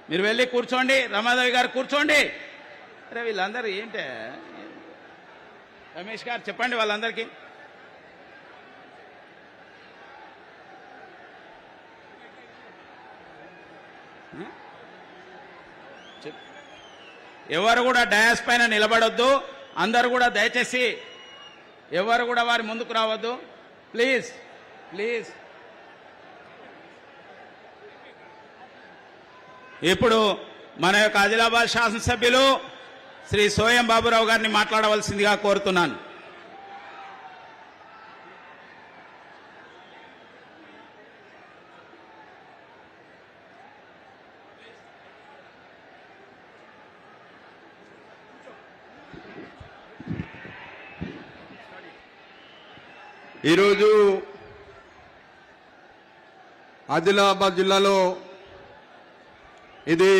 మీరు వెళ్ళి కూర్చోండి, రమాదేవి గారు కూర్చోండి. అరే వీళ్ళందరూ ఏంటే, రమేష్ గారు చెప్పండి వాళ్ళందరికీ. ఎవరు కూడా డయాస్ పైన నిలబడొద్దు, అందరూ కూడా దయచేసి ఎవరు కూడా వారి ముందుకు రావద్దు, ప్లీజ్ ప్లీజ్. ఇప్పుడు మన యొక్క ఆదిలాబాద్ శాసనసభ్యులు శ్రీ సోయం బాబురావు గారిని మాట్లాడవలసిందిగా కోరుతున్నాను. ఈరోజు ఆదిలాబాద్ జిల్లాలో ఇది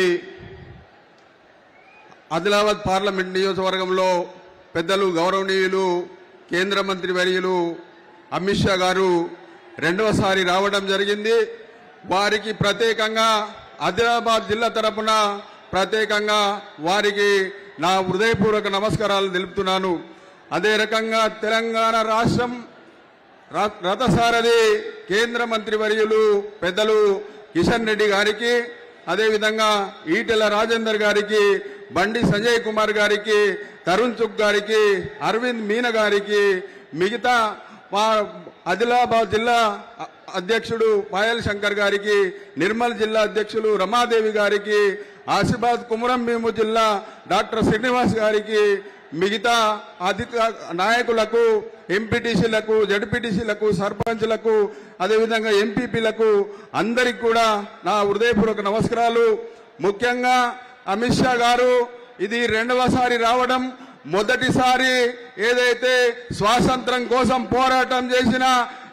ఆదిలాబాద్ పార్లమెంట్ నియోజకవర్గంలో పెద్దలు గౌరవనీయులు కేంద్ర మంత్రి వర్యులు అమిత్ షా గారు రెండవసారి రావడం జరిగింది. వారికి ప్రత్యేకంగా ఆదిలాబాద్ జిల్లా తరపున ప్రత్యేకంగా వారికి నా హృదయపూర్వక నమస్కారాలు తెలుపుతున్నాను. అదే రకంగా తెలంగాణ రాష్ట్రం రథసారథి కేంద్ర మంత్రి వర్యులు పెద్దలు కిషన్ రెడ్డి గారికి, అదేవిధంగా ఈటెల రాజేందర్ గారికి, బండి సంజయ్ కుమార్ గారికి, తరుణ్ చుక్ గారికి, అరవింద్ మీన గారికి, మిగతా మా ఆదిలాబాద్ జిల్లా అధ్యక్షుడు పాయల్ శంకర్ గారికి, నిర్మల్ జిల్లా అధ్యక్షులు రమాదేవి గారికి, ఆసిఫాబాద్ కుమరం భీము జిల్లా డాక్టర్ శ్రీనివాస్ గారికి, మిగతా నాయకులకు, ఎంపీటీసీలకు, జడ్పీటీసీలకు, సర్పంచ్లకు, అదేవిధంగా ఎంపీపీలకు అందరికి కూడా నా హృదయపూర్వక నమస్కారాలు. ముఖ్యంగా అమిత్ షా గారు ఇది రెండవసారి రావడం, మొదటిసారి ఏదైతే స్వాతంత్రం కోసం పోరాటం చేసిన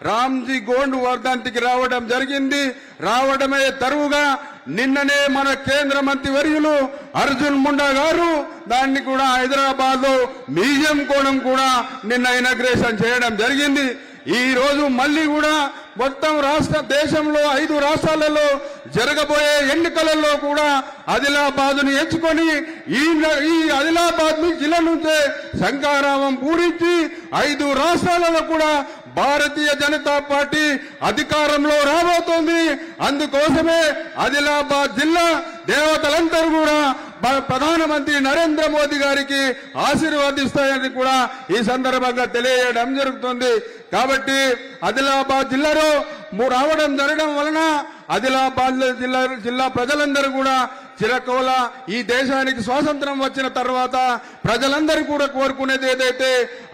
రామ్జీ గోండ్ వర్ధంతికి రావడం జరిగింది. రావడమే తరువుగా నిన్ననే మన కేంద్ర మంత్రి వర్యులు అర్జున్ ముండా గారు దాన్ని కూడా హైదరాబాద్ లో మ్యూజియం కోణం కూడా నిన్న ఇనాగ్రేషన్ చేయడం జరిగింది. ఈ రోజు మళ్ళీ కూడా మొత్తం దేశంలో 5 రాష్ట్రాలలో జరగబోయే ఎన్నికలలో కూడా ఆదిలాబాద్ను ఎంచుకొని ఈ ఆదిలాబాద్ జిల్లా నుంచే శంఖారావం పూరించి 5 రాష్ట్రాలలో కూడా భారతీయ జనతా పార్టీ అధికారంలో రాబోతోంది. అందుకోసమే ఆదిలాబాద్ జిల్లా దేవతలందరూ కూడా ప్రధానమంత్రి నరేంద్ర మోదీ గారికి ఆశీర్వాదిస్తాయని కూడా ఈ సందర్భంగా తెలియజేయడం జరుగుతుంది. కాబట్టి ఆదిలాబాద్ జిల్లాలో రావడం జరగడం వలన ఆదిలాబాద్ జిల్లా ప్రజలందరూ కూడా చిరకోల ఈ దేశానికి స్వాతంత్రం వచ్చిన తర్వాత ప్రజలందరూ కూడా కోరుకునేది ఏదైతే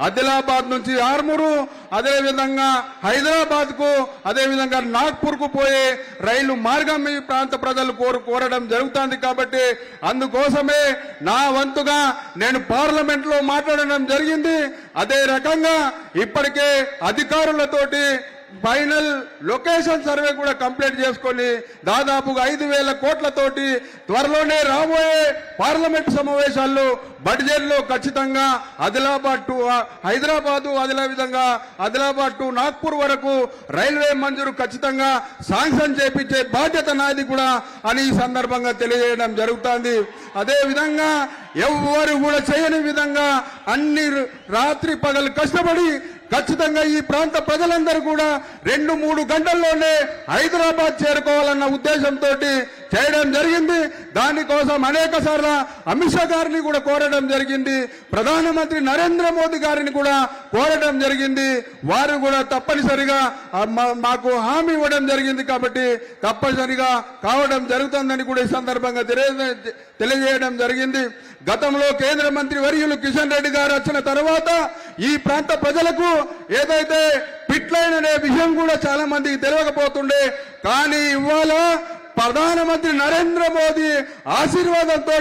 ఆదిలాబాద్ నుంచి ఆర్మూరు, అదేవిధంగా హైదరాబాద్ కు, అదేవిధంగా నాగ్పూర్ కు పోయే రైలు మార్గం ఈ ప్రాంత ప్రజలు కోరడం జరుగుతుంది. కాబట్టి అందుకోసమే నా వంతుగా నేను పార్లమెంట్ లో మాట్లాడడం జరిగింది. అదే రకంగా ఇప్పటికే అధికారులతోటి ఫైనల్ లొకేషన్ సర్వే కూడా కంప్లీట్ చేసుకొని దాదాపుగా 5,000 కోట్లతోటి త్వరలోనే రాబోయే పార్లమెంట్ సమావేశాల్లో బడ్జెట్ లో ఖచ్చితంగా ఆదిలాబాద్ టు హైదరాబాద్, అదేవిధంగా ఆదిలాబాద్ టు నాగ్పూర్ వరకు రైల్వే మంజూరు ఖచ్చితంగా శాంక్షన్ చేపించే బాధ్యత నాది కూడా అని ఈ సందర్భంగా తెలియజేయడం జరుగుతుంది. అదే విధంగా ఎవ్వరు కూడా చేయని విధంగా అన్ని రాత్రి పగలు కష్టపడి ఖచ్చితంగా ఈ ప్రాంత ప్రజలందరూ కూడా 2-3 గంటల్లోనే హైదరాబాద్ చేరుకోవాలన్న ఉద్దేశంతో చేయడం జరిగింది. దానికోసం అనేక సార్లు అమిత్ షా గారిని కూడా కోరడం జరిగింది, ప్రధానమంత్రి నరేంద్ర మోదీ గారిని కూడా కోరడం జరిగింది. వారు కూడా తప్పనిసరిగా మాకు హామీ ఇవ్వడం జరిగింది. కాబట్టి తప్పనిసరిగా కావడం జరుగుతుందని కూడా ఈ సందర్భంగా తెలియజేయడం జరిగింది. గతంలో కేంద్ర మంత్రి వర్యులు కిషన్ రెడ్డి గారు వచ్చిన తర్వాత ఈ ప్రాంత ప్రజలకు ఏదైతే పిట్ లైన్ అనే విషయం కూడా చాలా మందికి తెలియకపోతుండే, కానీ ఇవాళ ప్రధానమంత్రి నరేంద్ర మోదీ ఆశీర్వాదంతో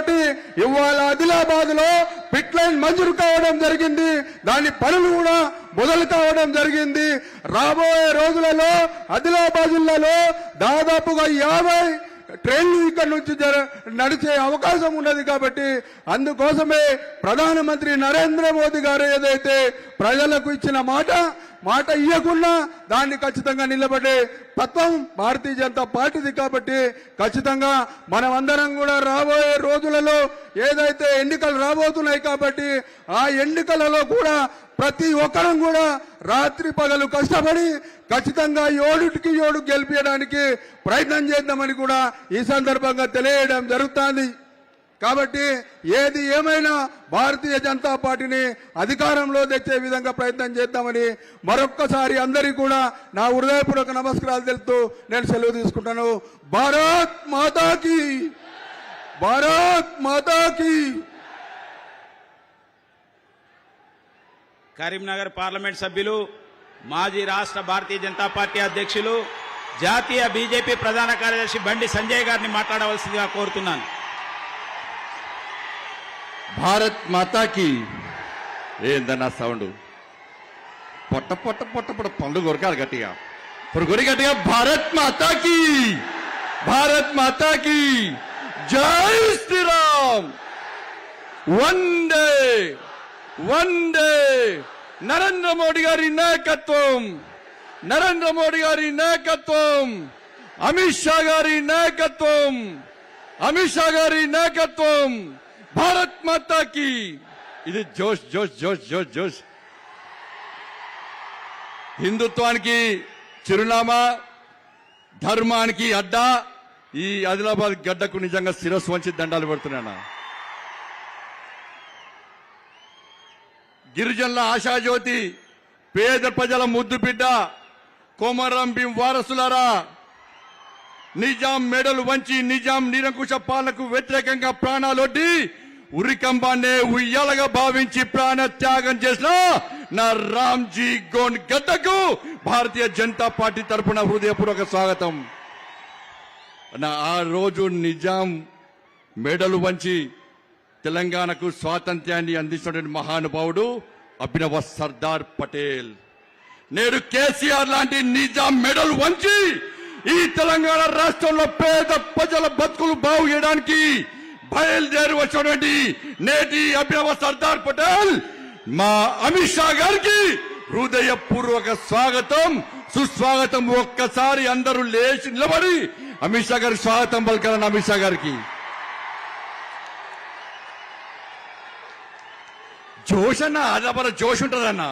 ఇవాళ ఆదిలాబాద్ లో పిట్ లైన్ మంజూరు కావడం జరిగింది. దాని పనులు కూడా మొదలు కావడం జరిగింది. రాబోయే రోజులలో ఆదిలాబాద్ జిల్లాలో దాదాపుగా 50 ట్రైన్లు ఇక్కడ నుంచి నడిచే అవకాశం ఉన్నది. కాబట్టి అందుకోసమే ప్రధానమంత్రి నరేంద్ర మోదీ గారు ఏదైతే ప్రజలకు ఇచ్చిన మాట మాట ఇవ్వకుండా దాన్ని ఖచ్చితంగా నిలబడే తత్వం భారతీయ జనతా పార్టీది. కాబట్టి ఖచ్చితంగా మనమందరం కూడా రాబోయే రోజులలో ఏదైతే ఎన్నికలు రాబోతున్నాయి కాబట్టి ఆ ఎన్నికలలో కూడా ప్రతి ఒక్కరం కూడా రాత్రి పగలు కష్టపడి ఖచ్చితంగా 7కి 7 గెలిపించడానికి ప్రయత్నం చేద్దామని కూడా ఈ సందర్భంగా తెలియజేయడం జరుగుతుంది. కాబట్టి ఏది ఏమైనా భారతీయ జనతా పార్టీని అధికారంలో తెచ్చే విధంగా ప్రయత్నం చేద్దామని మరొక్కసారి అందరికీ కూడా నా హృదయపూర్వక నమస్కారాలు తెలుపుతూ నేను సెలవు తీసుకుంటాను. భారత్ మాతాకి, భారత్ మాతాకి. కరీంనగర్ పార్లమెంట్ సభ్యులు, మాజీ రాష్ట్ర భారతీయ జనతా పార్టీ అధ్యక్షులు, జాతీయ బీజేపీ ప్రధాన కార్యదర్శి బండి సంజయ్ గారిని మాట్లాడవలసిందిగా కోరుతున్నాను. భారత్ మాతాకి. ఏందన్నా సౌండ్? పొట్ట పొట్ట పొట్ట పొట్ట పండు కొరకాలి గట్టిగా, కొరి గట్టిగా. భారత్ మాతాకి, భారత్ మాతాకి జై శ్రీరామ్. వందే వందే. నరేంద్ర మోడీ గారి నాయకత్వం, నరేంద్ర మోడీ గారి నాయకత్వం, అమిత్ షా గారి నాయకత్వం, అమిత్ షా గారి నాయకత్వం. భారత్ మాతాకి. ఇది జోష్ జోష్ జోష్ జోష్ జోష్. హిందుత్వానికి చిరునామా, ధర్మానికి అడ్డా ఈ ఆదిలాబాద్ గడ్డకు నిజంగా శిరస్సు వంచి దండాలు పెడుతున్నాను. గిరిజనుల ఆశాజ్యోతి, పేద ప్రజల ముద్దు బిడ్డ, కొమరం భీం వారసులారా, నిజాం మెడలు వంచి నిజాం నిరంకుశ పాలనకు వ్యతిరేకంగా ప్రాణాలొడ్డి ఉరికంబాన్నే ఉయ్యాలగా భావించి ప్రాణ త్యాగం చేసిన నా రామ్జీ గోండ్ గడ్డకు భారతీయ జనతా పార్టీ తరఫున హృదయపూర్వక స్వాగతం. ఆ రోజు నిజాం మెడలు వంచి తెలంగాణకు స్వాతంత్ర్యాన్ని అందిస్తున్న మహానుభావుడు అభినవ సర్దార్ పటేల్. నేడు కేసీఆర్ లాంటి నిజాం మెడలు వంచి ఈ తెలంగాణ రాష్ట్రంలో పేద ప్రజల బతుకులు బాగు చేయడానికి బయలుదేరి వచ్చినటువంటి నేటి అభినవ సర్దార్ పటేల్ మా అమిత్ షా గారికి హృదయపూర్వక స్వాగతం, సుస్వాగతం. ఒక్కసారి అందరూ లేచి నిలబడి అమిత్ షా గారికి స్వాగతం పలకాలని. అమిత్ షా గారికి జోష్ అన్న, అదపర జోష్ ఉంటుందన్న.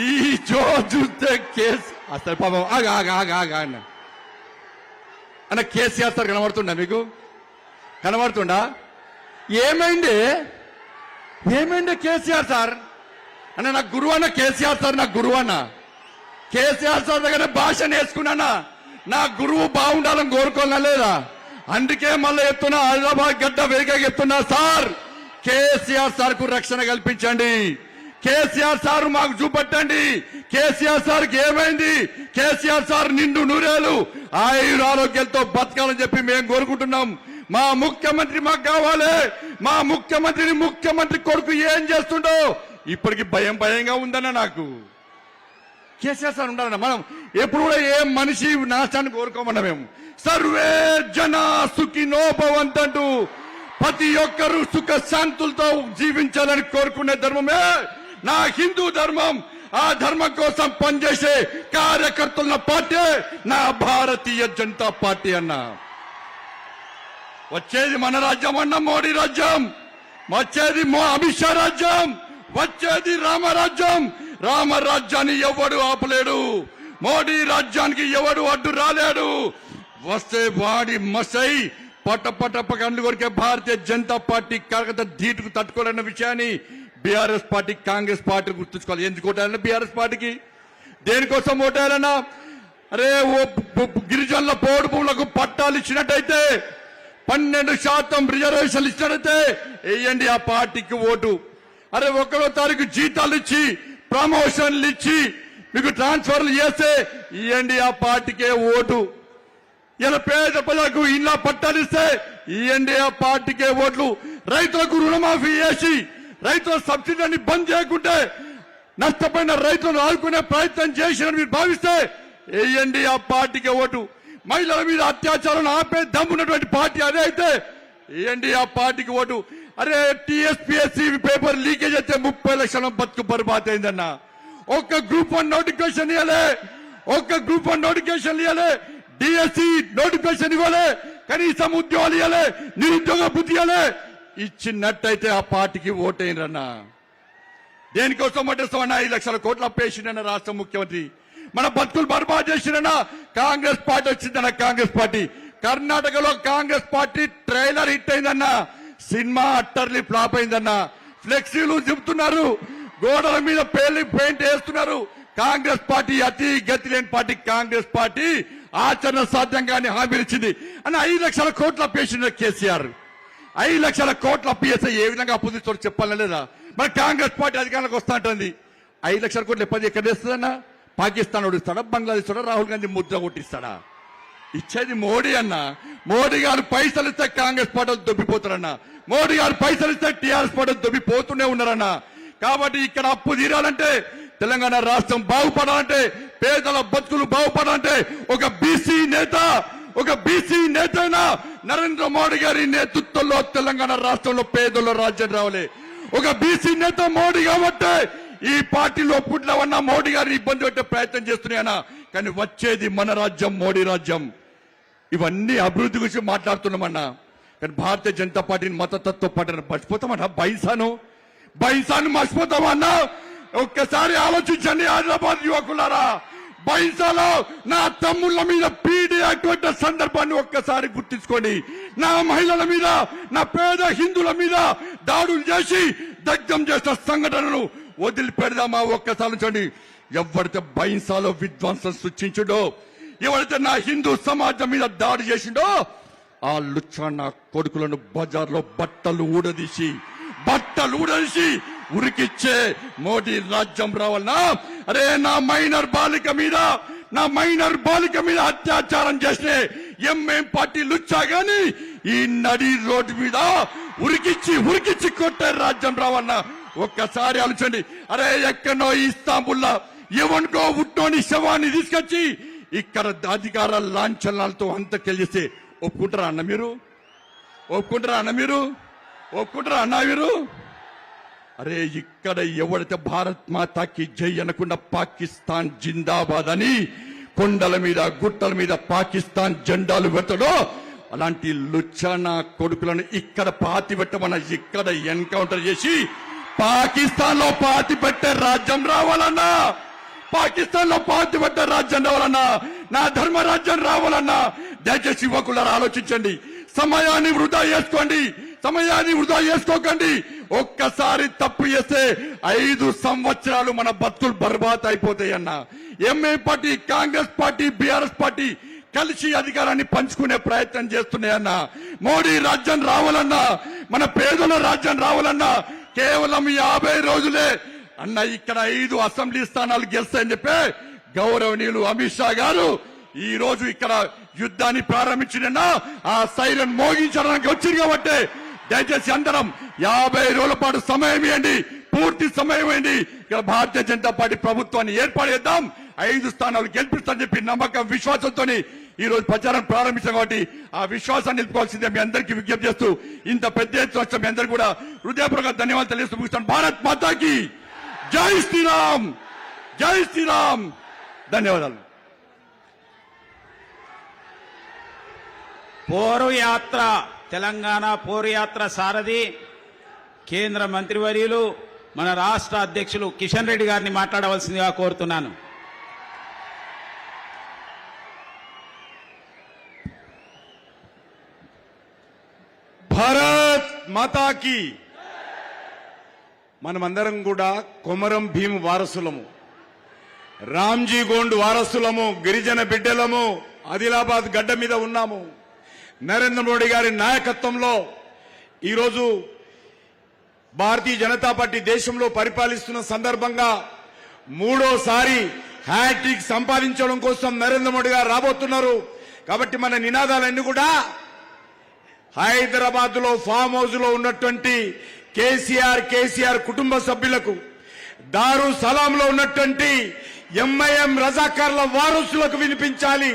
ఈ జోష్ చూస్తే కేసు అసలు పాపం ఆగా అన్న. కేసీఆర్ సార్ కనబడుతుండా మీకు? కనబడుతుండా? ఏమైంది ఏమైంది కేసీఆర్ సార్ అన్న? నాకు గురువు అన్న కేసీఆర్ సార్, నాకు గురువు అన్న. కేసీఆర్ సార్ దగ్గర భాష నేర్చుకున్నానా, నా గురువు బాగుండాలని కోరుకోనా లేదా? అందుకే మళ్ళీ చెప్తున్నా, హైదరాబాద్ గడ్డ వేగంగా చెప్తున్నా, సార్ కేసీఆర్ సార్ కు రక్షణ కల్పించండి. కేసీఆర్ సార్ మాకు చూపట్టండి. కేసీఆర్ సార్కి ఏమైంది? కేసీఆర్ సార్ నిండు నూరేలు ఆయురారోగ్యాలతో బతకాలని చెప్పి మేము కోరుకుంటున్నాం. మా ముఖ్యమంత్రి మాకు కావాలి. మా ముఖ్యమంత్రిని, ముఖ్యమంత్రి కొడుకు ఏం చేస్తుండో ఇప్పటికి భయం భయంగా ఉందన్న నాకు. కేసీఆర్ సార్ ఉండాలన్న. మనం ఎప్పుడు కూడా ఏ మనిషి నాశాన్ని కోరుకోమన్నా మేము. సర్వే జన సుఖినో భవంతు, ప్రతి ఒక్కరూ సుఖ శాంతులతో జీవించాలని కోరుకునే ధర్మమే నా హిందూ ధర్మం. ఆ ధర్మం కోసం పనిచేసే కార్యకర్తల పార్టీ నా భారతీయ జనతా పార్టీ అన్న. వచ్చేది మన రాజ్యం అన్న, మోడీ రాజ్యం. వచ్చేది అమిత్ షా రాజ్యం. వచ్చేది రామరాజ్యం. రామరాజ్యాన్ని ఎవడు ఆపలేడు. మోడీ రాజ్యానికి ఎవడు అడ్డు రాలేడు. వస్తే వాడి మసై పట్ట పట్ట కండ్లు కొరికే భారతీయ జనతా పార్టీ కలకత ధీటుకు తట్టుకోవాలన్న విషయాన్ని బీఆర్ఎస్ పార్టీ, కాంగ్రెస్ పార్టీ గుర్తుంచుకోవాలి. ఎందుకు ఓటాలన్నా బీఆర్ఎస్ పార్టీకి? దేనికోసం ఓటాలన్నా? అరే గిరిజనుల పోడు భూములకు పట్టాలు ఇచ్చినట్టయితే, 12% రిజర్వేషన్లు ఇచ్చినట్టయితే వేయండి ఆ పార్టీకి ఓటు. అరే 1వ తారీఖు జీతాలు ఇచ్చి, ప్రమోషన్లు ఇచ్చి, మీకు ట్రాన్స్ఫర్లు చేస్తే ఇవ్వండి ఆ పార్టీకే ఓటు. ఇలా పేద ప్రజలకు ఇళ్ళ పట్టాలు ఇస్తే ఇవ్వండి ఆ పార్టీకే ఓట్లు. రైతులకు రుణమాఫీ చేసి రైతుల సబ్సిడీని బంద్ చేయకుంటే నష్టపోయిన రైతులను ఆదుకునే ప్రయత్నం చేసినని మీరు భావిస్తే వేయండి ఆ పార్టీకే ఓటు. మహిళల మీద అత్యాచారం ఆపే దమ్మున్నటువంటి పార్టీ అదే అయితే వేయండి ఆ పార్టీకి ఓటు. అరే టీఎస్పీఎస్సీ పేపర్ లీకేజ్ అయితే 30 లక్షల బతుకు బర్బాద్ అయిందన్న. ఒక్క గ్రూప్ 1 నోటిఫికేషన్ ఇవ్వలే, ఒక్క గ్రూప్ 1 నోటిఫికేషన్ ఇవ్వలే, డిఎస్సి నోటిఫికేషన్ ఇవ్వలే, కనీసం ఉద్యోగాలు ఇవ్వలే, నిరుద్యోగ బుద్ధి ఇవ్వలే. ఇచ్చినట్టయితే ఆ పార్టీకి ఓటైనరన్నా. దేనికోసం ఓటేస్తామన్నా? 5 లక్షల కోట్ల అప్పేసిందన్న రాష్ట్ర ముఖ్యమంత్రి. మన బతుకులు బర్బాద్ చేసిందన్నా. కాంగ్రెస్ పార్టీ వచ్చిందన్న. కాంగ్రెస్ పార్టీ కర్ణాటకలో కాంగ్రెస్ పార్టీ ట్రైలర్ హిట్ అయిందన్న. సినిమా అట్టర్లీ ఫ్లాప్ అయిందన్న. ఫ్లెక్సీలు చెబుతున్నారు, గోడల మీద పెయింట్ వేస్తున్నారు. కాంగ్రెస్ పార్టీ అతి గతి లేని పార్టీ. కాంగ్రెస్ పార్టీ ఆచరణ సాధ్యంగానే హామీలు ఇచ్చింది అన్న. 5 లక్షల కోట్ల అప్పేసిన కేసీఆర్. 5 లక్షల కోట్ల అప్పు చేస్తే ఏ విధంగా అప్పు తీసుకోవడం చెప్పాలని లేదా? మరి కాంగ్రెస్ పార్టీ అధికారంలోకి వస్తా ఉంటుంది. 5 లక్షల కోట్లు ఎప్పటి ఎక్కడ వేస్తుందన్నా? పాకిస్తాన్ ఓడిస్తాడా, బంగ్లాదేశ్ ఓడా, రాహుల్ గాంధీ ముద్ర కొట్టిస్తాడా? ఇచ్చేది మోడీ అన్న. మోడీ గారు పైసలు ఇస్తే కాంగ్రెస్ పార్టీ దొబ్బిపోతారన్న. మోడీ గారు పైసలు ఇస్తే టీఆర్ఎస్ పార్టీ దొబ్బిపోతూనే ఉన్నారన్న. కాబట్టి ఇక్కడ అప్పు తీరాలంటే, తెలంగాణ రాష్ట్రం బాగుపడాలంటే, పేదల బతుకులు బాగుపడాలంటే ఒక బీసీ నేత అయినా నరేంద్ర మోడీ గారి నేతృత్వంలో తెలంగాణ రాష్ట్రంలో పేదల రాజ్యం రావాలి. ఒక బీసీ నేత మోడీ కాబట్టి ఈ పార్టీలో పుట్టినవన్నా మోడీ గారిని ఇబ్బంది పెట్టే ప్రయత్నం చేస్తున్నాయన్నా. కానీ వచ్చేది మన రాజ్యం, మోడీ రాజ్యం. ఇవన్నీ అభివృద్ధి గురించి మాట్లాడుతున్నామన్నా. కానీ భారతీయ జనతా పార్టీని మతతత్వ పార్టీ మర్చిపోతామన్నా. బైసాను మర్చిపోతామన్నా. ఒక్కసారి ఆలోచించండి హైదరాబాద్ యువకులారా. బైసాలో నా తమ్ముళ్ళ మీద పీడీ అటువంటి సందర్భాన్ని ఒక్కసారి గుర్తించుకోండి. నా మహిళల మీద, నా పేద హిందువుల మీద దాడులు చేసి దగ్ధం చేసిన సంఘటనలు వదిలిపెడదామా? ఒక్కసారి చూడండి. ఎవరైతే బైసాలో విధ్వంసం సృష్టించుడో, ఎవరైతే నా హిందూ సమాజం మీద దాడి చేసిండో, ఆ లుచ్చా నా కొడుకులను బజార్లో బట్టలు ఊడదీసి ఉరికిచ్చే మోడీ రాజ్యం రావాలన్నా. అరే నా మైనర్ బాలిక మీద అత్యాచారం చేస్తే ఎంఏం పార్టీ లుచ్చా గాని ఈ నడి రోడ్డు మీద ఉరికిచ్చి కొట్టే రాజ్యం రావాలన్నా. ఒక్కసారి ఆలోచండి. అరే ఎక్కడో ఇస్తాంబుల్లా ఎవరికో ఉట్టోని శవాన్ని తీసుకొచ్చి ఇక్కడ అధికార లాంఛనాలతో అంతకెళ్ళిస్తే ఒప్పుకుంటారా అన్న మీరు? ఒప్పుకుంటారా మీరు? అరే ఇక్కడ ఎవడైతే భారత్ మాతాకి జై అనకుండా పాకిస్తాన్ జిందాబాద్ అని కొండల మీద గుట్టల మీద పాకిస్తాన్ జెండాలు పెడతాడో అలాంటి లుచ్చానా కొడుకులను ఇక్కడ పాతి పెట్టమన్న, ఇక్కడ ఎన్కౌంటర్ చేసి పాకిస్తాన్ లో పాతి పెట్టే రాజ్యం రావాలన్నా. నా ధర్మ రాజ్యం రావాలన్నా. దయచేసి యువకులారా ఆలోచించండి. సమయాన్ని వృధా చేసుకోకండి. ఒక్కసారి తప్పు చేస్తే 5 సంవత్సరాలు మన బతుకులు బర్బాద్ అయిపోతాయన్నా. ఎంఏ party, Congress party, BRS party కలిసి అధికారాన్ని పంచుకునే ప్రయత్నం చేస్తున్నాయన్నా. మోడీ రాజ్యం రావాలన్నా, మన పేదల రాజ్యం రావాలన్నా కేవలం 50 రోజులే అన్న. ఇక్కడ 5 అసెంబ్లీ స్థానాలు గెలుస్తాయని చెప్పి గౌరవనీయులు అమిత్ షా గారు ఈ రోజు ఇక్కడ యుద్ధాన్ని ప్రారంభించిన ఆ సైరన్ మోగించడానికి వచ్చింది. కాబట్టి దయచేసి అందరం 50 రోజుల పాటు సమయం ఇవ్వండి, పూర్తి సమయం ఇవ్వండి. ఇక్కడ భారతీయ జనతా పార్టీ ప్రభుత్వాన్ని ఏర్పాటు చేద్దాం, 5 స్థానాలు గెలిపిస్తామని చెప్పి నమ్మకం, విశ్వాసంతో ఈ రోజు ప్రచారం ప్రారంభించాం. కాబట్టి ఆ విశ్వాసాన్ని నిలుపుకోవాల్సిందే మీ అందరికీ విజ్ఞప్తి చేస్తూ ఇంత పెద్ద ఎత్తున మీ అందరికీ కూడా హృదయపూర్వక ధన్యవాదాలు తెలియజేస్తూ ముగిస్తాను. భారత్ మాతాకి జై శ్రీరామ్, జై శ్రీరామ్. ధన్యవాదాలు. పోరుయాత్ర, తెలంగాణ పోరుయాత్ర సారథి కేంద్ర మంత్రివర్యులు మన రాష్ట్ర అధ్యక్షులు కిషన్ రెడ్డి గారిని మాట్లాడవలసిందిగా కోరుతున్నాను. భారత్ మాతాకి. మనమందరం కూడా కొమరం భీం వారసులము, రామ్జీ గోండ్ వారసులము, గిరిజన బిడ్డలము, ఆదిలాబాద్ గడ్డ మీద ఉన్నాము. నరేంద్ర మోడీ గారి నాయకత్వంలో ఈరోజు భారతీయ జనతా పార్టీ దేశంలో పరిపాలిస్తున్న సందర్భంగా 3వ హ్యాట్రిక్ సంపాదించడం కోసం నరేంద్ర మోడీ గారు రాబోతున్నారు. కాబట్టి మన నినాదాలన్నీ కూడా హైదరాబాద్ లో ఫామ్ హౌస్ లో ఉన్నటువంటి కేసీఆర్ కుటుంబ సభ్యులకు, దారు సలాంలో ఉన్నటువంటి ఎంఐఎం రజాకార్ల వారసులకు వినిపించాలి.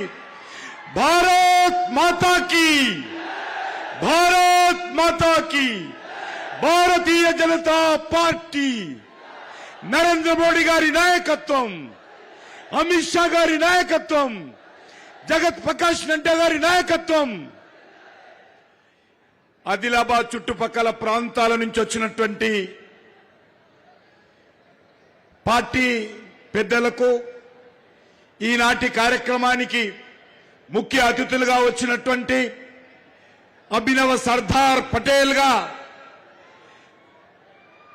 భారత్ మాతాకి, భారత్ మాతాకి, భారతీయ జనతా పార్టీ నరేంద్ర మోడీ గారి నాయకత్వం, అమిత్ షా గారి నాయకత్వం, జగత్ ప్రకాష్ నడ్డా గారి నాయకత్వం, ఆదిలాబాద్ చుట్టుపక్కల ప్రాంతాల నుంచి వచ్చినటువంటి పార్టీ పెద్దలకు, ఈనాటి కార్యక్రమానికి ముఖ్య అతిథులుగా వచ్చినటువంటి అభినవ సర్దార్ పటేల్ గా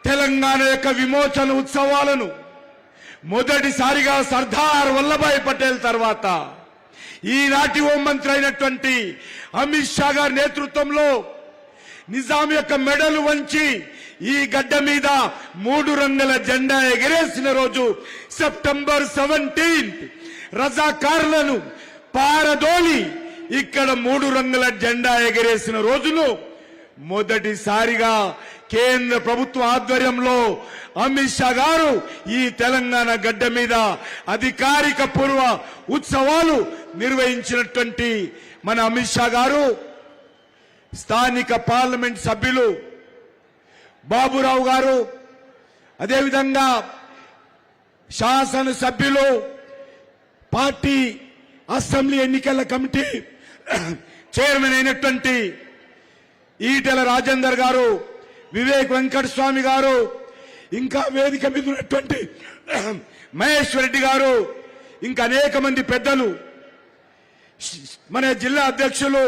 తెలంగాణ యొక్క విమోచన ఉత్సవాలను మొదటిసారిగా సర్దార్ వల్లభాయ్ పటేల్ తర్వాత ఈనాటి హోంమంత్రి అయినటువంటి అమిత్ షా గారి నేతృత్వంలో నిజాం యొక్క మెడలు వంచి ఈ గడ్డ మీద 3 రంగుల జెండా ఎగరేసిన రోజు సెప్టెంబర్ 17 రజాకారులను పారదోలి ఇక్కడ 3 రంగుల జెండా ఎగరేసిన రోజును మొదటిసారిగా కేంద్ర ప్రభుత్వ ఆధ్వర్యంలో అమిత్ షా గారు ఈ తెలంగాణ గడ్డ మీద అధికారిక పూర్వ ఉత్సవాలు నిర్వహించినటువంటి మన అమిత్ షా గారు స్థానిక పార్లమెంట్ సభ్యులు బాబురావు గారు, అదేవిధంగా శాసన సభ్యులు, పార్టీ అసెంబ్లీ ఎన్నికల కమిటీ చైర్మన్ అయినటువంటి ఈటెల రాజేందర్ గారు, వివేక్ వెంకట స్వామి గారు, ఇంకా వేదిక మీద ఉన్నటువంటి మహేశ్వర్ రెడ్డి గారు, ఇంకా అనేక మంది పెద్దలు, మన జిల్లా అధ్యక్షులు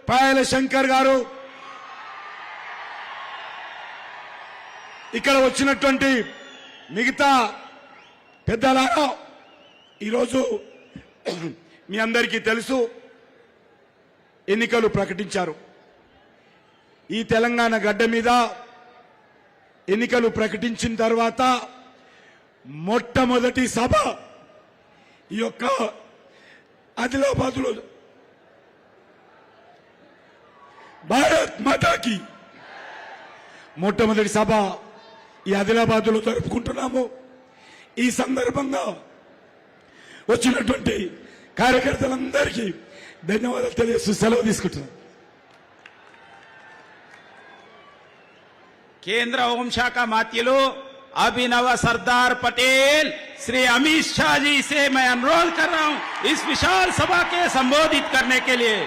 పాయల శంకర్ గారు, ఇక్కడ వచ్చినటువంటి మిగతా పెద్దలారా, ఈరోజు మీ అందరికీ తెలుసు ఎన్నికలు ప్రకటించారు. ఈ తెలంగాణ గడ్డ మీద ఎన్నికలు ప్రకటించిన తర్వాత మొట్టమొదటి సభ ఈ యొక్క ఆదిలాబాద్లో భారత్ మాతాకి మొట్టమొదటి సభ ఈ ఆదిలాబాద్లో జరుపుకుంటున్నాము. ఈ సందర్భంగా వచ్చినటువంటి కార్యకర్తలందరికీ ధన్యవాదాలు తెలియజేస్తూ సెలవు తీసుకుంటున్నాను. కేంద్ర హోంశాఖ మాత్యులు अभिनव सरदार पटेल श्री अमित शाह जी से मैं अनुरोध कर रहा हूं इस विशाल सभा के संबोधित करने के लिए।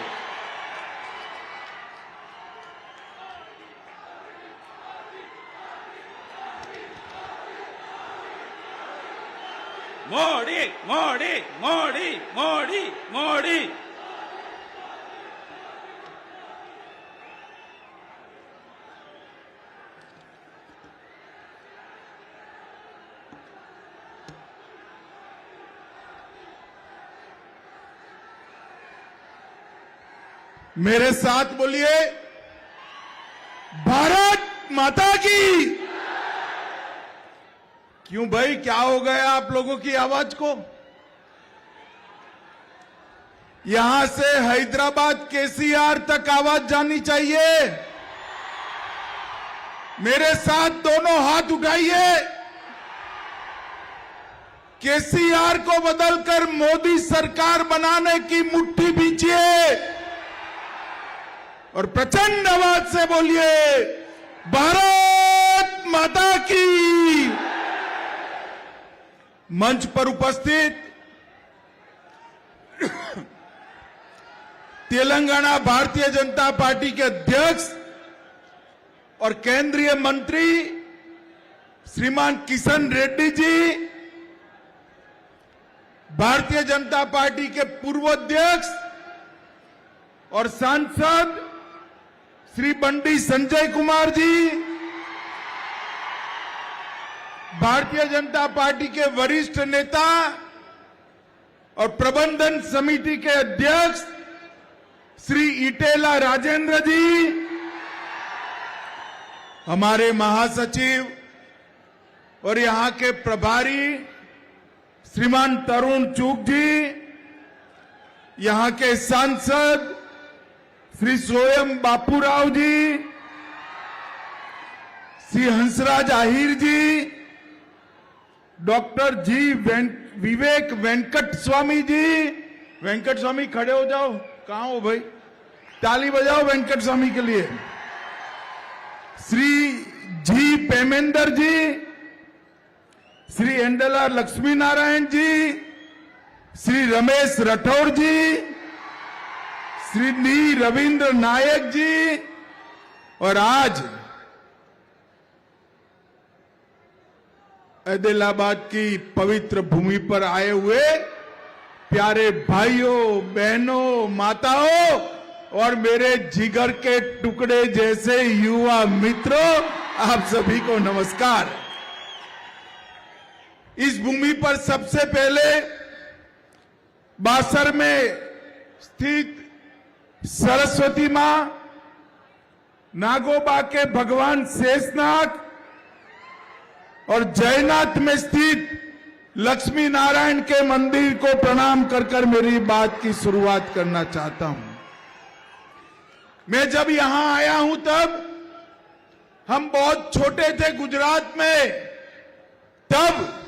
मोदी मोदी मोदी मोदी मोदी मेरे साथ बोलिए भारत माता की। क्यों भाई, क्या हो गया आप लोगों की आवाज को? यहां से हैदराबाद केसीआर तक आवाज जानी चाहिए। मेरे साथ दोनों हाथ उठाइए। केसीआर को बदलकर मोदी सरकार बनाने की मुट्ठी बींचिए और प्रचंड आवाज से बोलिए भारत माता की। मंच पर उपस्थित तेलंगाना भारतीय जनता पार्टी के अध्यक्ष और केंद्रीय मंत्री श्रीमान किशन रेड्डी जी, भारतीय जनता पार्टी के पूर्व अध्यक्ष और सांसद श्री बंडी संजय कुमार जी, भारतीय जनता पार्टी के वरिष्ठ नेता और प्रबंधन समिति के अध्यक्ष श्री इटेला राजेंद्र जी, हमारे महासचिव और यहां के प्रभारी श्रीमान तरुण चूक जी, यहां के सांसद श्री स्वयं बापूराव जी, श्री हंसराज आहिर जी, डॉक्टर जी विवेक वेंकट स्वामी जी। वेंकट स्वामी खड़े हो जाओ, कहां हो भाई, ताली बजाओ वेंकट स्वामी के लिए। श्री जी पेमेंदर जी, श्री एंडला लक्ष्मी नारायण जी, श्री रमेश राठौर जी, श्री डी रविंद्र नायक जी, और आज आदिलाबाद की पवित्र भूमि पर आए हुए प्यारे भाइयों, बहनों, माताओं और मेरे जिगर के टुकड़े जैसे युवा मित्रों, आप सभी को नमस्कार। इस भूमि पर सबसे पहले बासर में स्थित सरस्वती मां, नागोबा के भगवान शेषनाग और जयनाथ में स्थित लक्ष्मी नारायण के मंदिर को प्रणाम कर कर मेरी बात की शुरुआत करना चाहता हूं। मैं जब यहां आया हूं तब हम बहुत छोटे थे गुजरात में, तब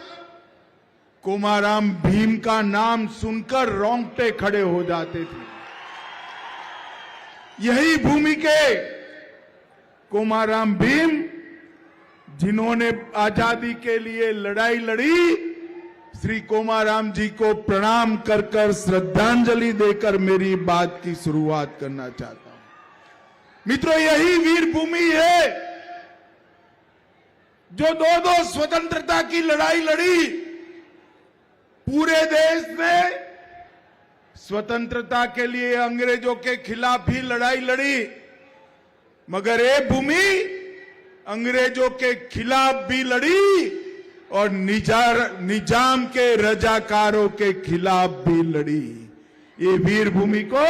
कोमाराम भीम का नाम सुनकर रोंगटे खड़े हो जाते थे। यही भूमि के कोमाराम भीम, जिन्होंने आजादी के लिए लड़ाई लड़ी, श्री कोमाराम जी को प्रणाम कर कर श्रद्धांजलि देकर मेरी बात की शुरुआत करना चाहता हूं। मित्रों, यही वीर भूमि है जो दो स्वतंत्रता की लड़ाई लड़ी। पूरे देश में स्वतंत्रता के लिए अंग्रेजों के खिलाफ ही लड़ाई लड़ी, मगर ये भूमि अंग्रेजों के खिलाफ भी लड़ी और निजाम के रजाकारों के खिलाफ भी लड़ी। ये वीर भूमि को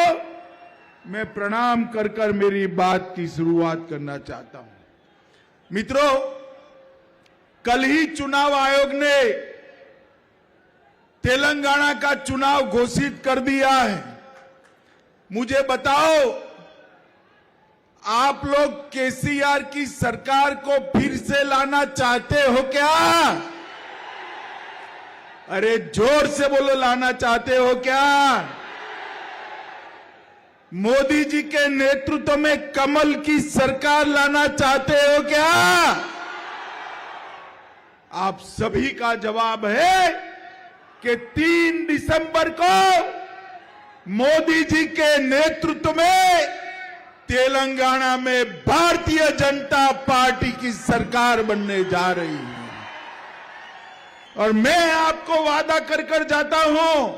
मैं प्रणाम कर कर मेरी बात की शुरुआत करना चाहता हूं। मित्रों, कल ही चुनाव आयोग ने तेलंगाना का चुनाव घोषित कर दिया है। मुझे बताओ, आप लोग केसीआर की सरकार को फिर से लाना चाहते हो क्या? अरे जोर से बोलो, लाना चाहते हो क्या? मोदी जी के नेतृत्व में कमल की सरकार लाना चाहते हो क्या? आप सभी का जवाब है कि 3 दिसंबर को मोदी जी के नेतृत्व में तेलंगाना में भारतीय जनता पार्टी की सरकार बनने जा रही है। और मैं आपको वादा कर कर जाता हूं,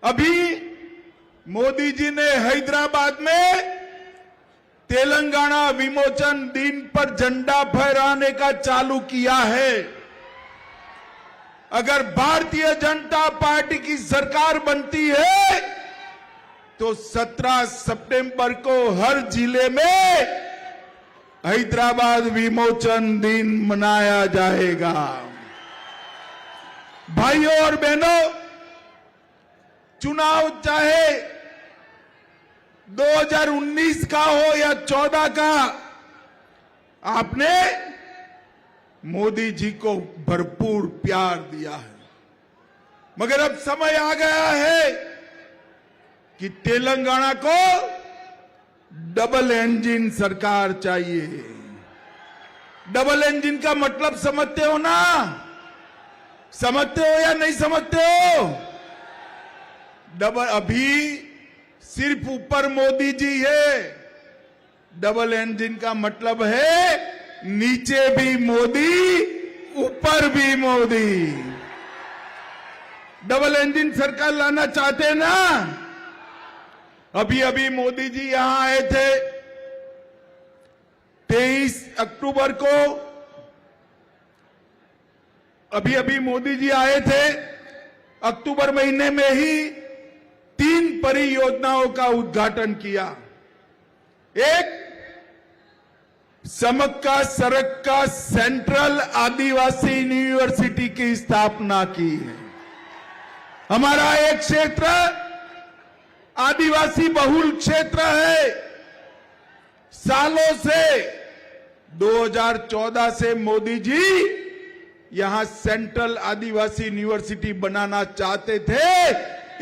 अभी मोदी जी ने हैदराबाद में तेलंगाना विमोचन दिन पर झंडा फहराने का चालू किया है। अगर भारतीय जनता पार्टी की सरकार बनती है तो 17 सितंबर को हर जिले में हैदराबाद विमोचन दिन मनाया जाएगा। भाइयों और बहनों, चुनाव चाहे 2019 का हो या 14 का, आपने मोदी जी को भरपूर प्यार दिया है, मगर अब समय आ गया है कि तेलंगाना को डबल इंजन सरकार चाहिए। डबल इंजन का मतलब समझते हो ना? समझते हो या नहीं समझते हो? डबल, अभी सिर्फ ऊपर मोदी जी है, डबल इंजन का मतलब है नीचे भी मोदी, ऊपर भी मोदी। डबल इंजन सरकार लाना चाहते हैं ना? अभी अभी मोदी जी यहां आए थे 23 अक्टूबर को, अभी मोदी जी आए थे अक्टूबर महीने में ही 3 परियोजनाओं का उद्घाटन किया। एक, समक्का सरक्का सेंट्रल आदिवासी यूनिवर्सिटी की स्थापना की है। हमारा एक क्षेत्र आदिवासी बहुल क्षेत्र है। सालों से 2014 से मोदी जी यहां सेंट्रल आदिवासी यूनिवर्सिटी बनाना चाहते थे।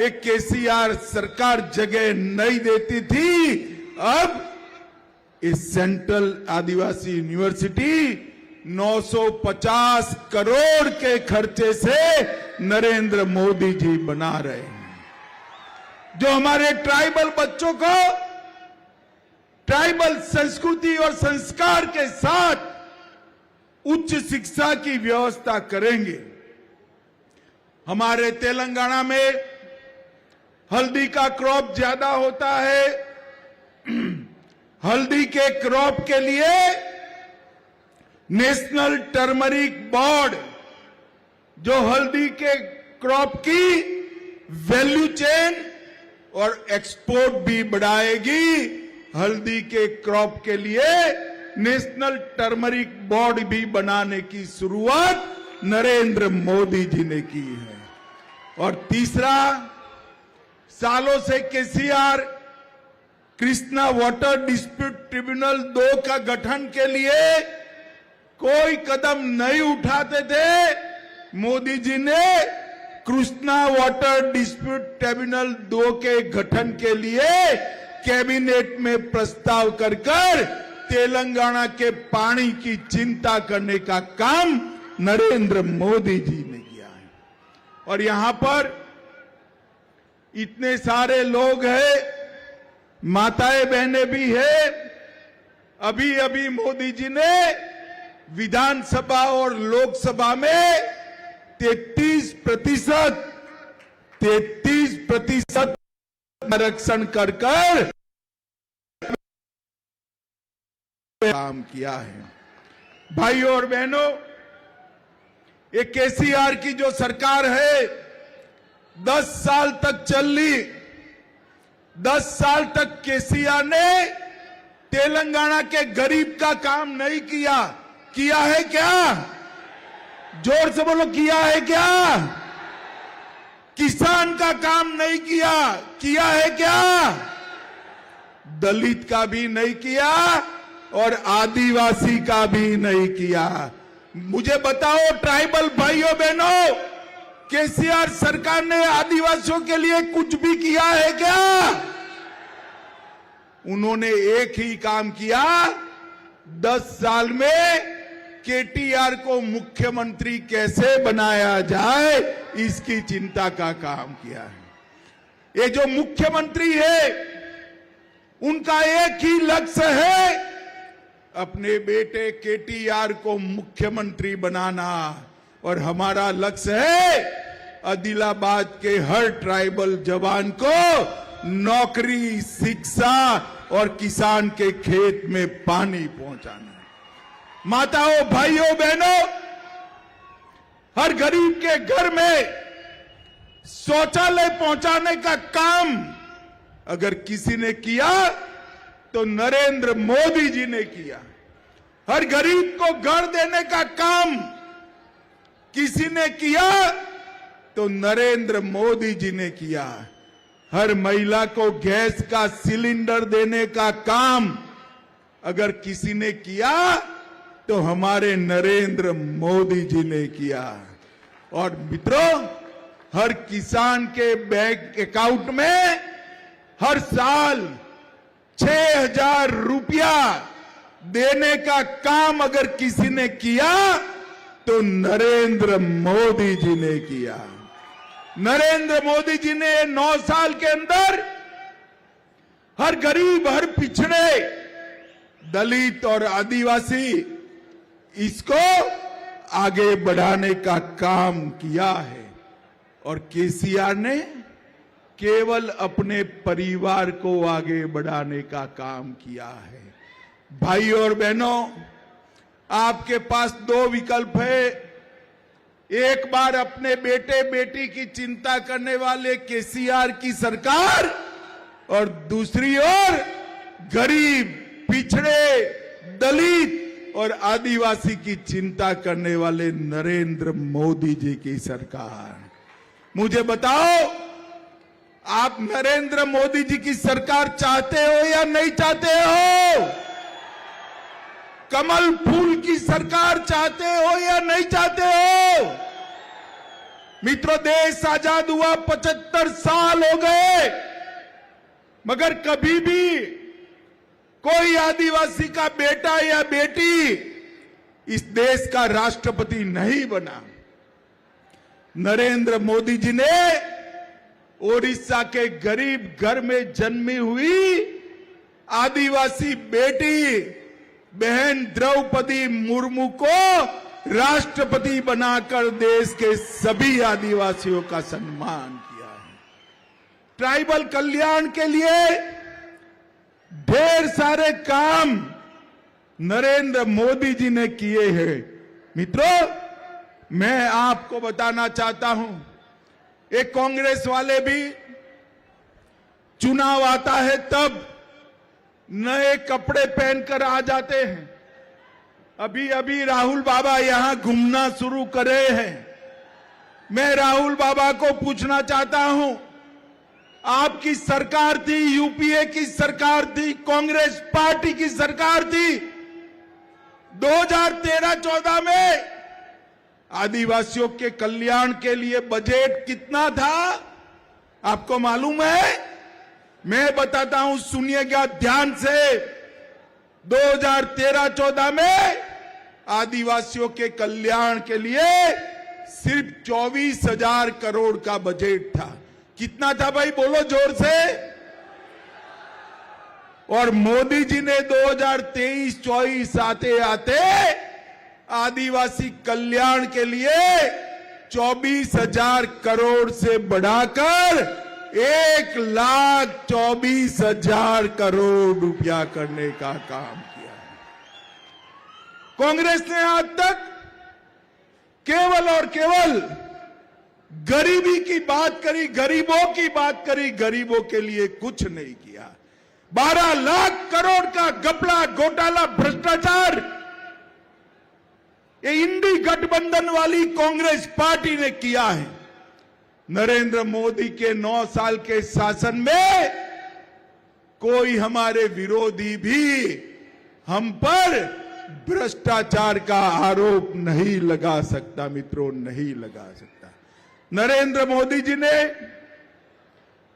एक केसीआर सरकार जगह नहीं देती थी। अब इस सेंट्रल आदिवासी यूनिवर्सिटी 950 करोड़ के खर्चे से नरेंद्र मोदी जी बना रहे हैं, जो हमारे ट्राइबल बच्चों को ट्राइबल संस्कृति और संस्कार के साथ उच्च शिक्षा की व्यवस्था करेंगे। हमारे तेलंगाना में हल्दी का क्रॉप ज्यादा होता है। हल्दी के क्रॉप के लिए नेशनल टर्मरिक बोर्ड, जो हल्दी के क्रॉप की वैल्यू चेन और एक्सपोर्ट भी बढ़ाएगी, हल्दी के क्रॉप के लिए नेशनल टर्मरिक बोर्ड भी बनाने की शुरुआत नरेंद्र मोदी जी ने की है। और तीसरा, सालों से KCR Krishna water dispute tribunal 2 का गठन के लिए कोई कदम नहीं उठाते थे। मोदी जी ने कृष्णा वाटर डिस्प्यूट ट्रिब्यूनल 2 के गठन के लिए कैबिनेट में प्रस्ताव कर तेलंगाना के पानी की चिंता करने का काम नरेंद्र मोदी जी ने किया है। और यहां पर इतने सारे लोग हैं, माताएं बहनें भी है। अभी अभी मोदी जी ने विधानसभा और लोकसभा में 33% आरक्षण कर काम किया है। भाइयों और बहनों, ये केसीआर की जो सरकार है 10 साल तक चली। 10 साल तक केसीआर ने तेलंगाना के गरीब का काम नहीं किया। किया है क्या? जोर से बोलो, किया है क्या? किसान का काम नहीं किया। किया है क्या? दलित का भी नहीं किया और आदिवासी का भी नहीं किया। मुझे बताओ ट्राइबल भाइयों बहनों, केसीआर सरकार ने आदिवासियों के लिए कुछ भी किया है क्या? उन्होंने एक ही काम किया, 10 साल में केटीआर को मुख्यमंत्री कैसे बनाया जाए इसकी चिंता का काम किया है। ये जो मुख्यमंत्री है उनका एक ही लक्ष्य है, अपने बेटे केटीआर को मुख्यमंत्री बनाना। और हमारा लक्ष्य है आदिलाबाद के हर ट्राइबल जवान को नौकरी, शिक्षा और किसान के खेत में पानी पहुंचाना। माताओं, भाइयों, बहनों, हर गरीब के घर में शौचालय पहुंचाने का काम अगर किसी ने किया तो नरेंद्र मोदी जी ने किया। हर गरीब को घर देने का काम किसी ने किया तो नरेंद्र मोदी जी ने किया। हर महिला को गैस का सिलेंडर देने का काम अगर किसी ने किया तो हमारे नरेंद्र मोदी जी ने किया। और मित्रों, हर किसान के बैंक अकाउंट में हर साल 6,000 रुपया देने का काम अगर किसी ने किया तो नरेंद्र मोदी जी ने किया। नरेंद्र मोदी जी ने 9 साल के अंदर हर गरीब, हर पिछड़े, दलित और आदिवासी, इसको आगे बढ़ाने का काम किया है। और केसीआर ने केवल अपने परिवार को आगे बढ़ाने का काम किया है। भाइयों और बहनों, आपके पास 2 विकल्प है। एक बार अपने बेटे बेटी की चिंता करने वाले केसीआर की सरकार और दूसरी ओर गरीब, पिछड़े, दलित और आदिवासी की चिंता करने वाले नरेंद्र मोदी जी की सरकार। मुझे बताओ, आप नरेंद्र मोदी जी की सरकार चाहते हो या नहीं चाहते हो? कमल फूल की सरकार चाहते हो या नहीं चाहते हो? मित्रों, देश आजाद हुआ 75 साल हो गए, मगर कभी भी कोई आदिवासी का बेटा या बेटी इस देश का राष्ट्रपति नहीं बना। नरेंद्र मोदी जी ने ओडिशा के गरीब घर में जन्मी हुई आदिवासी बेटी बहन द्रौपदी मुर्मू को राष्ट्रपति बनाकर देश के सभी आदिवासियों का सम्मान किया है। ट्राइबल कल्याण के लिए ढेर सारे काम नरेंद्र मोदी जी ने किए हैं। मित्रों, मैं आपको बताना चाहता हूं, एक कांग्रेस वाले भी चुनाव आता है तब नए कपड़े पहनकर आ जाते हैं। अभी अभी राहुल बाबा यहां घूमना शुरू करे हैं। मैं राहुल बाबा को पूछना चाहता हूं, आपकी सरकार थी, यूपीए की सरकार थी, कांग्रेस पार्टी की सरकार थी, 2013-14 में आदिवासियों के कल्याण के लिए बजट कितना था आपको मालूम है? मैं बताता हूं, सुनिएगा ध्यान से। 2013-14 में आदिवासियों के कल्याण के लिए सिर्फ 24,000 करोड़ का बजट था। कितना था भाई, बोलो जोर से। और मोदी जी ने 2023-24 आते आते आदिवासी कल्याण के लिए 24,000 करोड़ से बढ़ाकर 1,24,000 करोड़ रुपया करने का काम किया है। कांग्रेस ने आज तक केवल और केवल गरीबी की बात करी, गरीबों की बात करी, गरीबों के लिए कुछ नहीं किया। 12 लाख करोड़ का घपला, घोटाला, भ्रष्टाचार ये इंडी गठबंधन वाली कांग्रेस पार्टी ने किया है। नरेंद्र मोदी के 9 साल के शासन में कोई हमारे विरोधी भी हम पर भ्रष्टाचार का आरोप नहीं लगा सकता। मित्रों, नहीं लगा सकता। नरेंद्र मोदी जी ने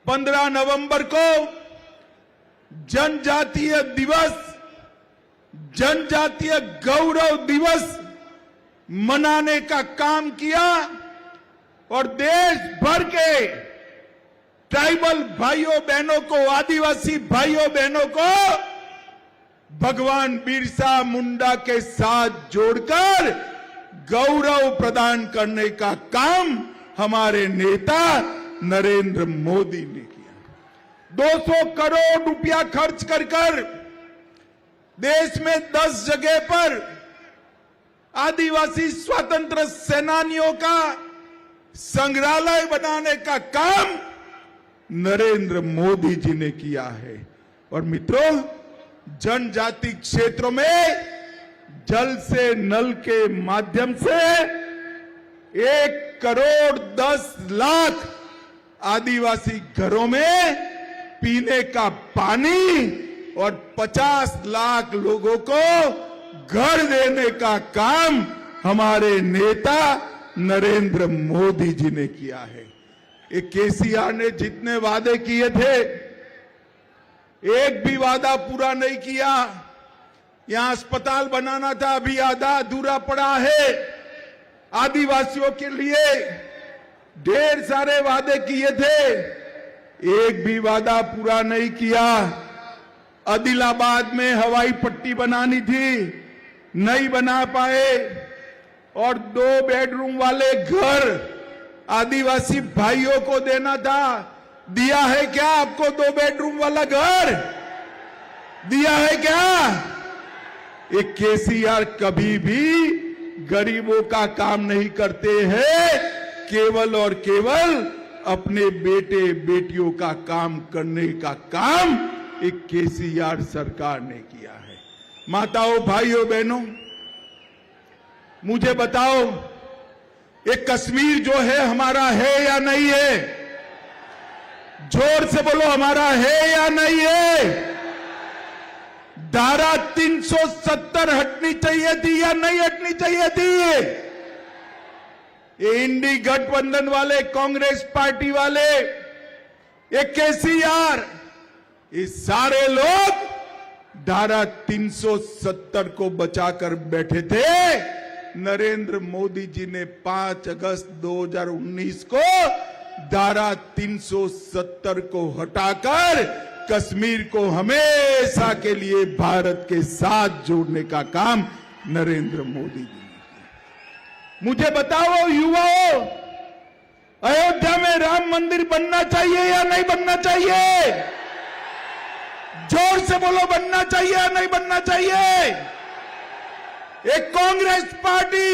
15 नवंबर को जनजातीय दिवस, जनजातीय गौरव दिवस मनाने का काम किया और देश भर के ट्राइबल भाइयों बहनों को, आदिवासी भाइयों बहनों को भगवान बिरसा मुंडा के साथ जोड़कर गौरव प्रदान करने का काम हमारे नेता नरेंद्र मोदी ने किया। 200 करोड़ रुपया खर्च कर देश में 10 जगह पर आदिवासी स्वतंत्र सेनानियों का संग्रहालय बनाने का काम नरेंद्र मोदी जी ने किया है। और मित्रों, जनजाति क्षेत्रों में जल से नल के माध्यम से 1,10,00,000 आदिवासी घरों में पीने का पानी और 50 लाख लोगों को घर देने का काम हमारे नेता नरेंद्र मोदी जी ने किया है। एक केसीआर ने जितने वादे किए थे, एक भी वादा पूरा नहीं किया। यहां अस्पताल बनाना था, अभी आधा अधूरा पड़ा है। आदिवासियों के लिए ढेर सारे वादे किए थे, एक भी वादा पूरा नहीं किया। आदिलाबाद में हवाई पट्टी बनानी थी, नहीं बना पाए। और 2 बेडरूम वाले घर आदिवासी भाइयों को देना था, दिया है क्या आपको? 2 बेडरूम वाला घर दिया है क्या? एक केसीआर कभी भी गरीबों का काम नहीं करते हैं, केवल और केवल अपने बेटे बेटियों का काम करने का काम एक केसीआर सरकार ने किया है। माताओं, भाइयों, बहनों, मुझे बताओ, एक कश्मीर जो है हमारा है या नहीं है? जोर से बोलो, हमारा है या नहीं है? धारा 370 हटनी चाहिए थी या नहीं हटनी चाहिए थी? ये इंडी गठबंधन वाले, कांग्रेस पार्टी वाले, ये केसीआर, ये सारे लोग धारा 370 को बचाकर बैठे थे। नरेंद्र मोदी जी ने 5 अगस्त 2019 को धारा 370 को हटाकर कश्मीर को हमेशा के लिए भारत के साथ जोड़ने का काम नरेंद्र मोदी जी ने किया। मुझे बताओ युवाओं, अयोध्या में राम मंदिर बनना चाहिए या नहीं बनना चाहिए? जोर से बोलो, बनना चाहिए या नहीं बनना चाहिए? एक कांग्रेस पार्टी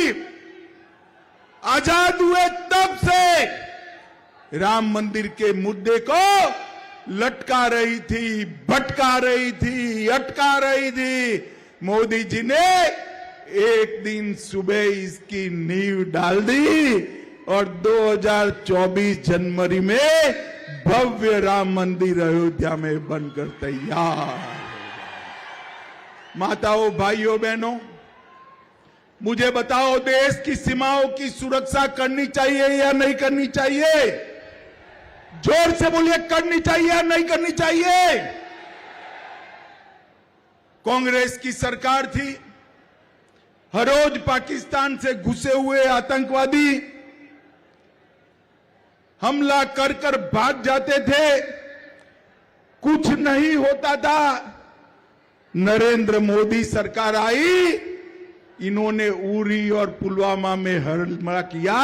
आजाद हुए तब से राम मंदिर के मुद्दे को लटका रही थी, भटका रही थी, अटका रही थी। मोदी जी ने एक दिन सुबह इसकी नींव डाल दी और 2024 जनवरी में भव्य राम मंदिर अयोध्या में बनकर तैयार हो गया। माताओं, भाइयों, बहनों, मुझे बताओ, देश की सीमाओं की सुरक्षा करनी चाहिए या नहीं करनी चाहिए? जोर से बोलिए, करनी चाहिए या नहीं करनी चाहिए? कांग्रेस की सरकार थी, हर रोज पाकिस्तान से घुसे हुए आतंकवादी हमला कर कर भाग जाते थे, कुछ नहीं होता था। नरेंद्र मोदी सरकार आई, इन्होंने उरी और पुलवामा में हमला किया।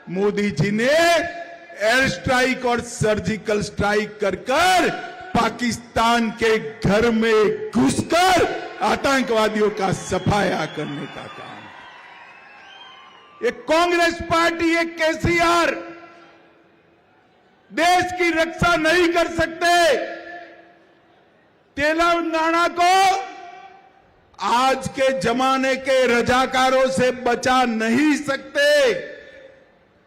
मोदी जी ने एयर स्ट्राइक और सर्जिकल स्ट्राइक कर कर पाकिस्तान के घर में घुसकर आतंकवादियों का सफाया करने का काम। एक कांग्रेस पार्टी, एक केसीआर देश की रक्षा नहीं कर सकते। तेलंगाना को आज के जमाने के रजाकारों से बचा नहीं सकते।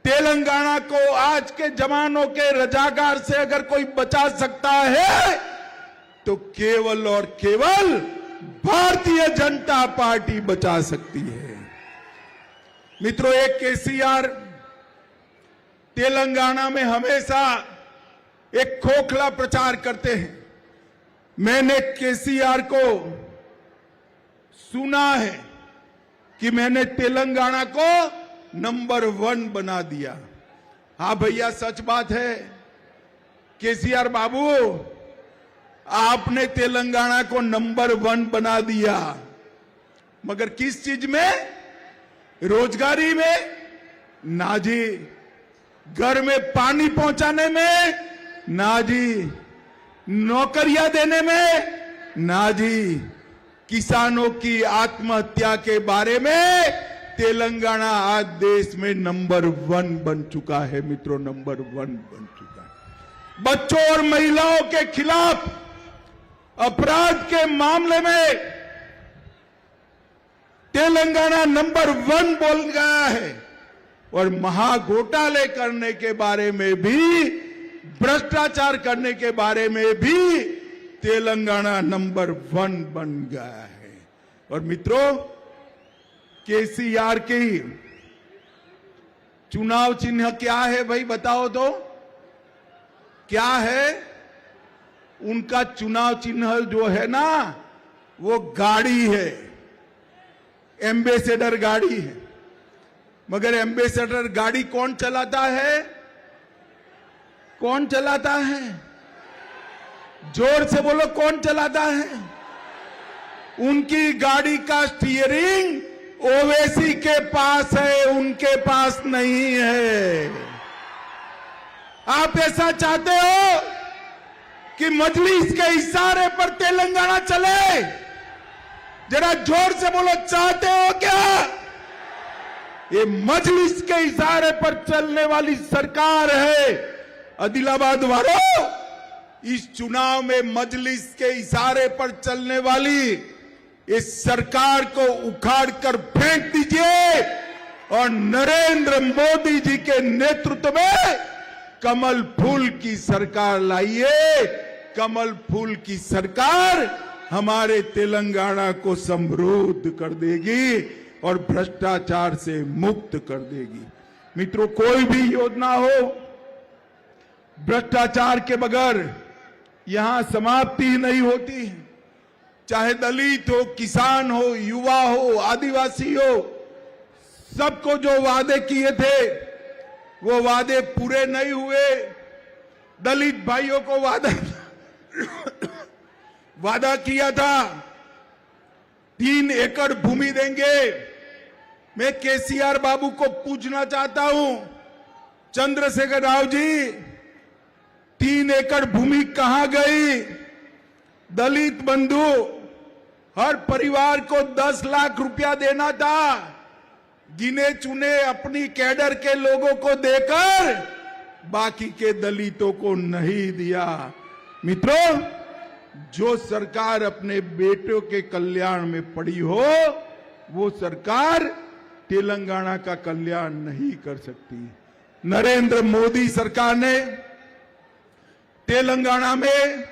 तेलंगाना को आज के जमानों के रजाकार से अगर कोई बचा सकता है तो केवल और केवल भारतीय जनता पार्टी बचा सकती है। मित्रों, एक केसीआर तेलंगाना में हमेशा एक खोखला प्रचार करते हैं। मैंने केसीआर को सुना है कि मैंने तेलंगाना को नंबर 1 बना दिया। हाँ भैया, सच बात है। केसीआर बाबू, आपने तेलंगाना को नंबर 1 बना दिया, मगर किस चीज में? रोजगारी में? ना जी। घर में पानी पहुंचाने में? ना जी। नौकरियां देने में? ना जी। किसानों की आत्महत्या के बारे में तेलंगाना आज देश में नंबर 1 बन चुका है। मित्रों, नंबर 1 बन चुका है। बच्चों और महिलाओं के खिलाफ अपराध के मामले में तेलंगाना नंबर 1 बोल गया है और महाघोटाले करने के बारे में भी, भ्रष्टाचार करने के बारे में भी तेलंगाना नंबर 1 बन गया है। और मित्रों, केसीआर की चुनाव चिन्ह क्या है भाई, बताओ तो क्या है? उनका चुनाव चिन्ह जो है ना, वो गाड़ी है, एम्बेसडर गाड़ी है। मगर एम्बेसडर गाड़ी कौन चलाता है? कौन चलाता है? जोर से बोलो, कौन चलाता है? उनकी गाड़ी का स्टीयरिंग ओवैसी के पास है, उनके पास नहीं है। आप ऐसा चाहते हो कि मजलिस के इशारे पर तेलंगाना चले? जरा जोर से बोलो, चाहते हो क्या? ये मजलिस के इशारे पर चलने वाली सरकार है। आदिलाबाद वालों, इस चुनाव में मजलिस के इशारे पर चलने वाली इस सरकार को उखाड़ कर फेंक दीजिए और नरेंद्र मोदी जी के नेतृत्व में कमल फूल की सरकार लाइए। कमल फूल की सरकार हमारे तेलंगाना को समृद्ध कर देगी और भ्रष्टाचार से मुक्त कर देगी। मित्रों, कोई भी योजना हो, भ्रष्टाचार के बगैर यहां समाप्ति ही नहीं होती। चाहे दलित हो, किसान हो, युवा हो, आदिवासी हो, सबको जो वादे किए थे वो वादे पूरे नहीं हुए। दलित भाइयों को वादा किया था 3 एकड़ भूमि देंगे। मैं केसीआर बाबू को पूछना चाहता हूं, चंद्रशेखर राव जी, 3 एकड़ भूमि कहां गई? दलित बंधु हर परिवार को 10 लाख रुपया देना था, गिने चुने अपनी कैडर के लोगों को देकर बाकी के दलितों को नहीं दिया। मित्रों, जो सरकार अपने बेटों के कल्याण में पड़ी हो, वो सरकार तेलंगाना का कल्याण नहीं कर सकती। नरेंद्र मोदी सरकार ने तेलंगाना में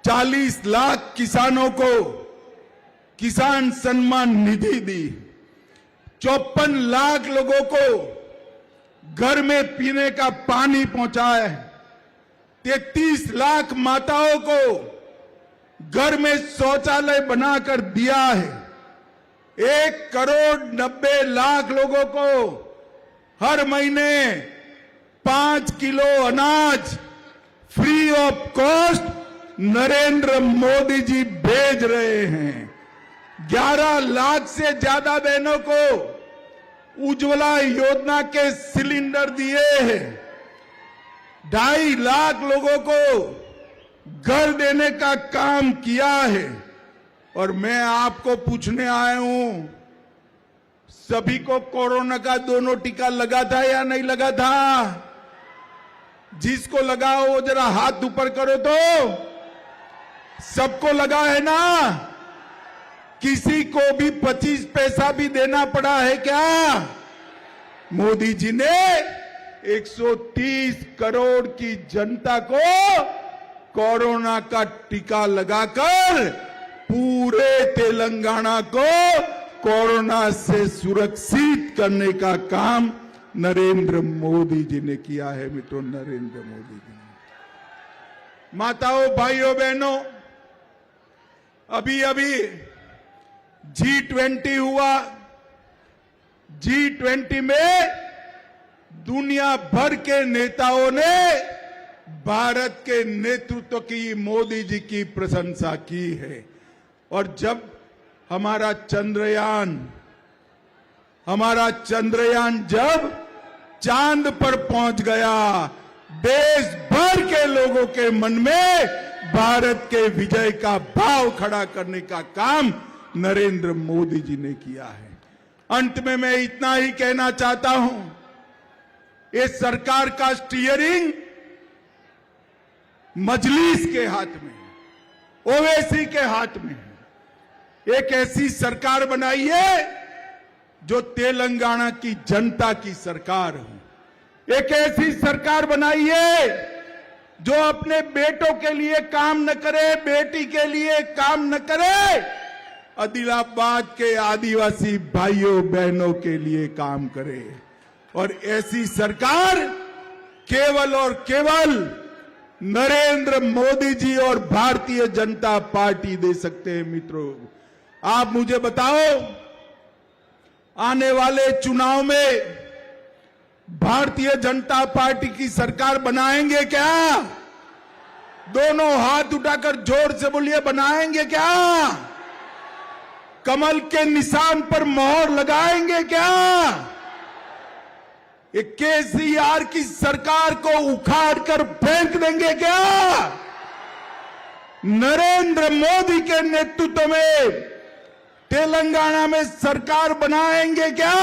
40 लाख किसानों को किसान सम्मान निधि दी, 54 लाख लोगों को घर में पीने का पानी पहुंचाया है, 33 लाख माताओं को घर में शौचालय बनाकर दिया है, 1 करोड़ 90 लाख लोगों को हर महीने 5 किलो अनाज free of cost Narendra Modi ji भेज रहे हैं। 11 लाख से ज्यादा बहनों को उज्ज्वला योजना के सिलेंडर दिए हैं, 2.5 लाख लोगों को घर देने का काम किया है। और मैं आपको पूछने आया हूं, सभी को कोरोना का दोनों टीका लगा था या नहीं लगा था? जिसको लगा हो वो जरा हाथ ऊपर करो तो। सबको लगा है ना? किसी को भी 25 पैसा भी देना पड़ा है क्या? मोदी जी ने 130 करोड़ की जनता को कोरोना का टीका लगाकर पूरे तेलंगाना को कोरोना से सुरक्षित करने का काम नरेंद्र मोदी जी ने किया है। मित्रों, नरेंद्र मोदी जी ने। माताओं, भाइयों, बहनों, अभी G20 हुआ। G20 में दुनिया भर के नेताओं ने भारत के नेतृत्व की, मोदी जी की प्रशंसा की है। और जब हमारा चंद्रयान जब चांद पर पहुंच गया, देश भर के लोगों के मन में भारत के विजय का भाव खड़ा करने का काम नरेंद्र मोदी जी ने किया है। अंत में मैं इतना ही कहना चाहता हूं, इस सरकार का स्टीयरिंग मजलिस के हाथ में, ओवैसी के हाथ में है। एक ऐसी सरकार बनाइए जो तेलंगाना की जनता की सरकार हो। एक ऐसी सरकार बनाइए जो अपने बेटों के लिए काम न करे, बेटी के लिए काम न करे, आदिलाबाद के आदिवासी भाइयों बहनों के लिए काम करे। और ऐसी सरकार केवल और केवल नरेंद्र मोदी जी और भारतीय जनता पार्टी दे सकते हैं। मित्रों, आप मुझे बताओ, आने वाले चुनाव में भारतीय जनता पार्टी की सरकार बनाएंगे क्या? दोनों हाथ उठाकर जोर से बोलिए, बनाएंगे क्या? कमल के निशान पर मोहर लगाएंगे क्या? ये केसीआर की सरकार को उखाड़ कर फेंक देंगे क्या? नरेंद्र मोदी के नेतृत्व में तेलंगाना में सरकार बनाएंगे क्या?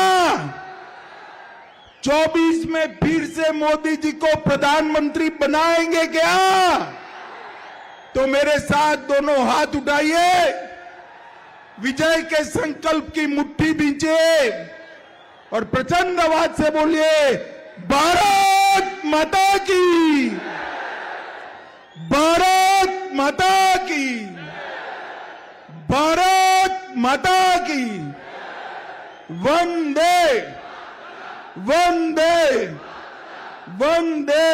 24 में फिर से मोदी जी को प्रधानमंत्री बनाएंगे क्या? तो मेरे साथ दोनों हाथ उठाइए, विजय के संकल्प की मुट्ठी बींचिए और प्रचंड आवाज से बोलिए, भारत माता की, भारत माता की, भारत माता की। वंदे वंदे वंदे